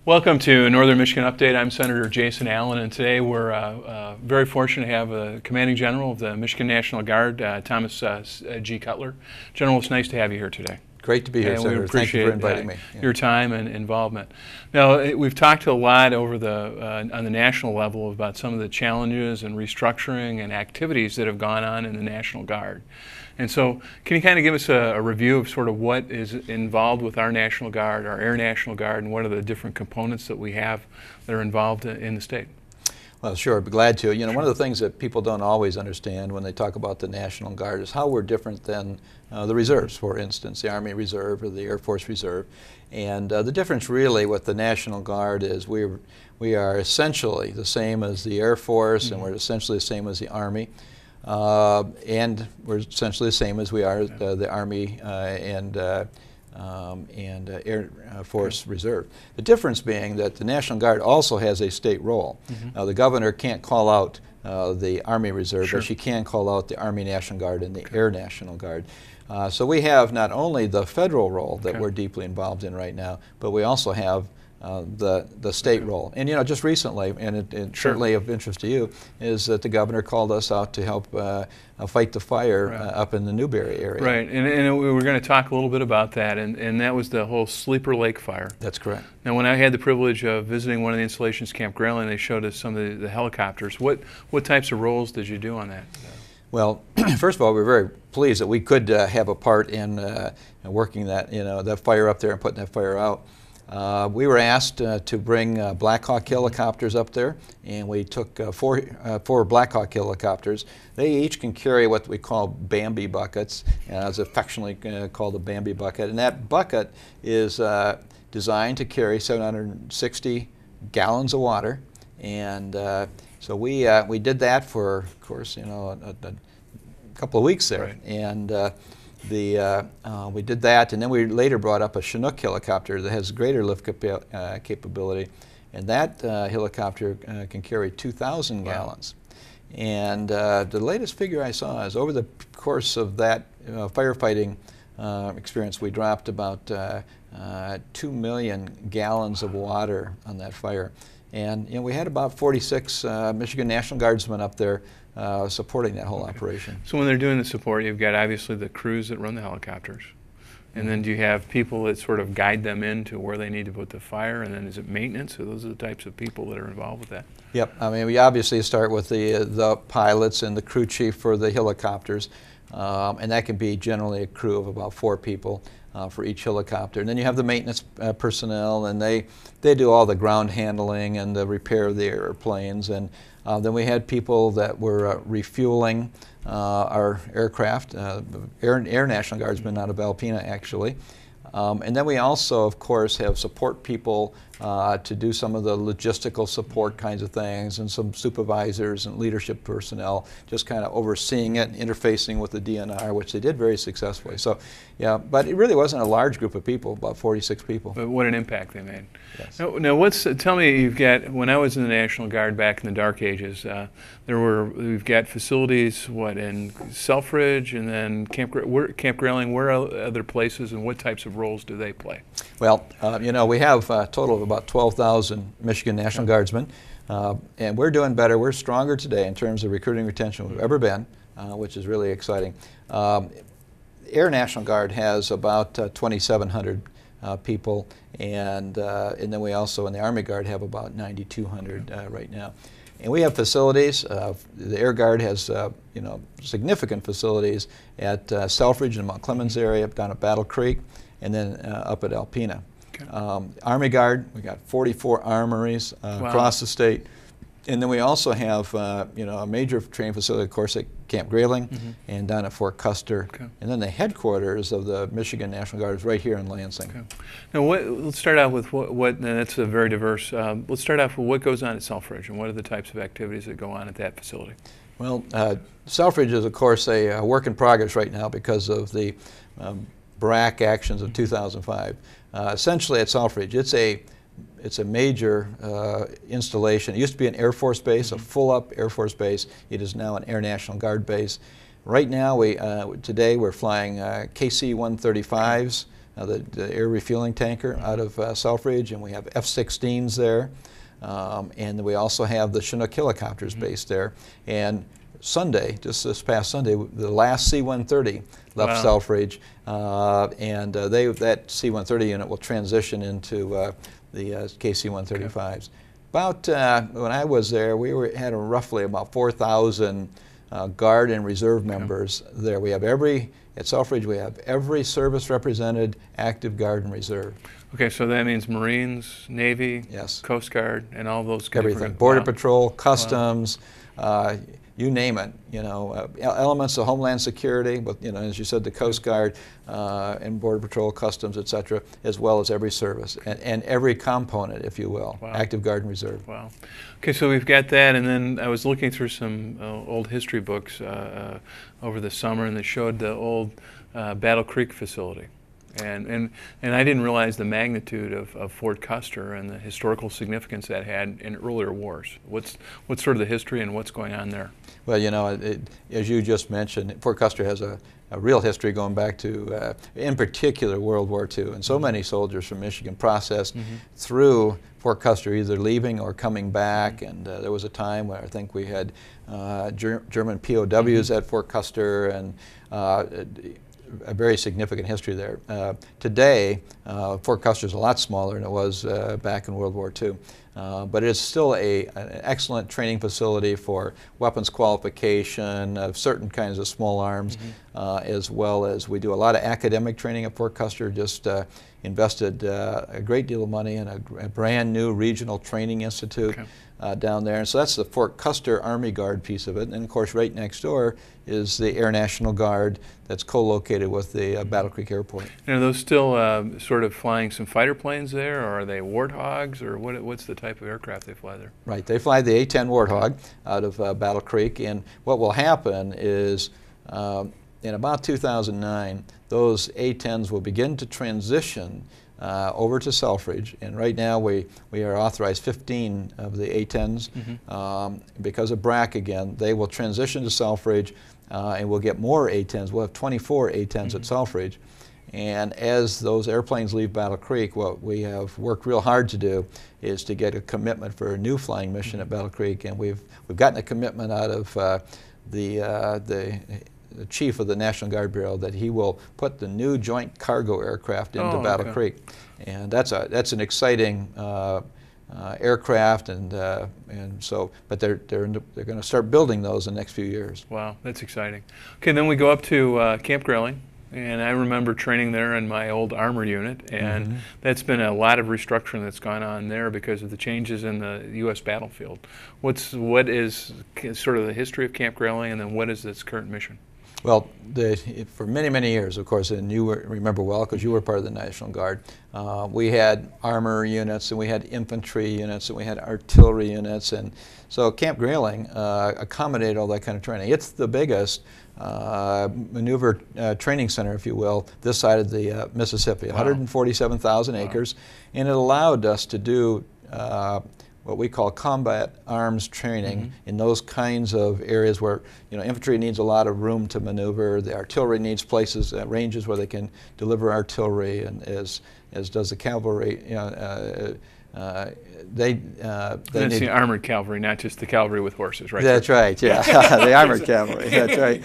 Welcome to Northern Michigan Update. I'm Senator Jason Allen, and today we're very fortunate to have the Commanding General of the Michigan National Guard, Thomas G. Cutler. General, it's nice to have you here today. Great to be here, Senator. Thank you for inviting me. Your time and involvement. Now, we've talked a lot over on the national level about some of the challenges and restructuring and activities that have gone on in the National Guard. And so, can you kind of give us a review of sort of what is involved with our National Guard, our Air National Guard, and what are the different components that we have that are involved in the state? Well, sure, I'd be glad to. You know, one of the things that people don't always understand when they talk about the National Guard is how we're different than the reserves, for instance, the Army Reserve or the Air Force Reserve. And the difference really with the National Guard is we are essentially the same as the Air Force, and we're essentially the same as the Army. And we're essentially the same as we are the Army and Air Force Reserve. The difference being that the National Guard also has a state role. Now, the governor can't call out the Army Reserve, but she can call out the Army National Guard and the Air National Guard. So we have not only the federal role that we're deeply involved in right now, but we also have the state role. And you know, just recently, and it certainly of interest to you, is that the governor called us out to help fight the fire up in the Newberry area. Right, and we were going to talk a little bit about that, and that was the whole Sleeper Lake fire. That's correct. Now, when I had the privilege of visiting one of the installations, Camp Grayling, they showed us some of the helicopters. What types of roles did you do on that? Well, first of all, we're very pleased that we could have a part in working that fire up there and putting that fire out. We were asked to bring Black Hawk helicopters up there, and we took four Black Hawk helicopters. They each can carry what we call Bambi buckets, and it's affectionately called a Bambi bucket. And that bucket is designed to carry 760 gallons of water. And so we did that for, of course, you know, a couple of weeks there. Right. And we did that, and then we later brought up a Chinook helicopter that has greater lift capability, and that helicopter can carry 2,000 gallons. And the latest figure I saw is over the course of that firefighting experience, we dropped about 2 million gallons of water on that fire. And you know, we had about 46 Michigan National Guardsmen up there supporting that whole operation. So when they're doing the support, you've got obviously the crews that run the helicopters. And then do you have people that sort of guide them into where they need to put the fire? And then is it maintenance? So those are the types of people that are involved with that? Yep. I mean, we obviously start with the pilots and the crew chief for the helicopters. And that can be generally a crew of about 4 people for each helicopter. And then you have the maintenance personnel, and they do all the ground handling and the repair of the airplanes. And then we had people that were refueling our aircraft, Air National Guardsmen out of Alpena, actually. And then we also, of course, have support people to do some of the logistical support kinds of things, and some supervisors and leadership personnel just kind of overseeing it and interfacing with the DNR, which they did very successfully. So, yeah, but it really wasn't a large group of people, about 46 people. But what an impact they made. Yes. Now tell me, you've got, when I was in the National Guard back in the dark ages, we've got facilities, what, in Selfridge and then Camp Grayling, where are other places, and what types of roles do they play? Well, you know, we have a total of about 12,000 Michigan National Guardsmen, and we're doing better. We're stronger today in terms of recruiting and retention than we've ever been, which is really exciting. Air National Guard has about 2,700 people, and then we also in the Army Guard have about 9,200 right now. And we have facilities. The Air Guard has you know, significant facilities at Selfridge and Mount Clemens area, down at Battle Creek, and then up at Alpena. Okay. Army Guard, we got 44 armories across the state. And then we also have you know, a major training facility, of course, at Camp Grayling and down at Fort Custer. Okay. And then the headquarters of the Michigan National Guard is right here in Lansing. Okay. Now, let's start out with what and that's a very diverse, let's start off with what goes on at Selfridge and what are the types of activities that go on at that facility? Well, Selfridge is, of course, a work in progress right now because of the BRAC actions of 2005. Essentially at Selfridge, it's a major installation. It used to be an Air Force base, a full-up Air Force base. It is now an Air National Guard base. Right now, today we're flying KC-135s the air refueling tanker out of Selfridge, and we have F-16s there. And we also have the Chinook helicopters based there. And Sunday, just this past Sunday, the last C-130 left Selfridge, and that C-130 unit will transition into the KC-135s. About when I was there, we had roughly about 4,000 Guard and Reserve members there. We have at Selfridge, we have every service represented, active Guard and Reserve. Okay, so that means Marines, Navy, yes, Coast Guard, and all those. Everything. Border Patrol, Customs, you name it. You know, elements of Homeland Security, but as you said, the Coast Guard and Border Patrol, Customs, etc., as well as every service and every component, if you will, active Guard and Reserve. Wow. Okay, so we've got that, and then I was looking through some old history books over the summer, and they showed the old Battle Creek facility. And I didn't realize the magnitude of Fort Custer and the historical significance that had in earlier wars. What's sort of the history and what's going on there? Well, as you just mentioned, Fort Custer has a real history going back to, in particular, World War II. And so many soldiers from Michigan processed through Fort Custer, either leaving or coming back. And there was a time where I think we had German POWs at Fort Custer, and a very significant history there. Today, Fort Custer is a lot smaller than it was back in World War II. But it's still an excellent training facility for weapons qualification of certain kinds of small arms, as well as we do a lot of academic training at Fort Custer. Just invested a great deal of money in a brand new regional training institute down there. And so that's the Fort Custer Army Guard piece of it. And of course, right next door is the Air National Guard that's co-located with the Battle Creek Airport. And are those still sort of flying some fighter planes there, or are they Warthogs, or what's the type of aircraft they fly there? Right, they fly the A-10 Warthog out of Battle Creek, and what will happen is in about 2009, those A-10s will begin to transition over to Selfridge, and right now we are authorized 15 of the A-10s. Because of BRAC again, they will transition to Selfridge, and we'll get more A-10s. We'll have 24 A-10s at Selfridge. And as those airplanes leave Battle Creek, what we have worked real hard to do is to get a commitment for a new flying mission at Battle Creek, and we've gotten a commitment out of the chief of the National Guard Bureau that he will put the new joint cargo aircraft into Battle Creek, and that's an exciting aircraft, and so, but they're going to start building those in the next few years. Wow, that's exciting. Okay, then we go up to Camp Grayling. And I remember training there in my old armor unit, and that's been a lot of restructuring that's gone on there because of the changes in the U.S. battlefield. What is sort of the history of Camp Grayling, and then what is its current mission? Well, for many, many years, of course, and you remember well because you were part of the National Guard, we had armor units, and we had infantry units, and we had artillery units, and so Camp Grayling accommodated all that kind of training. It's the biggest maneuver training center, if you will, this side of the Mississippi, 147,000 acres, and it allowed us to do what we call combat arms training in those kinds of areas where infantry needs a lot of room to maneuver, the artillery needs places, ranges where they can deliver artillery, and as does the cavalry. That's the armored cavalry, not just the cavalry with horses, right? That's right, yeah. The armored cavalry, that's right.